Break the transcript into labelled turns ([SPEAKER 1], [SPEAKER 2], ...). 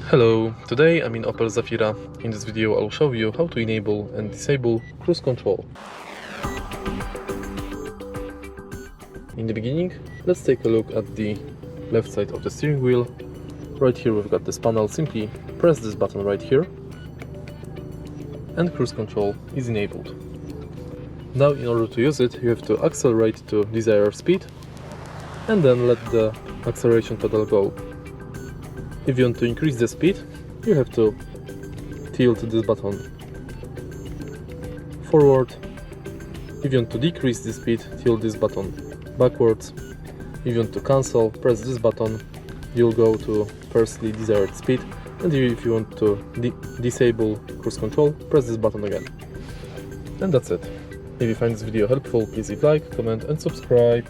[SPEAKER 1] Hello, today I'm in Opel Zafira. In this video I'll show you how to enable and disable cruise control. In the beginning, let's take a look at the left side of the steering wheel. Right here we've got this panel. Simply press this button right here and cruise control is enabled. Now in order to use it, you have to accelerate to desired speed and then let the acceleration pedal go. If you want to increase the speed, you have to tilt this button forward. If you want to decrease the speed, tilt this button backwards. If you want to cancel, press this button, you'll go to firstly desired speed, and if you want to disable cruise control, press this button again. And that's it. If you find this video helpful, please leave a like, comment and subscribe.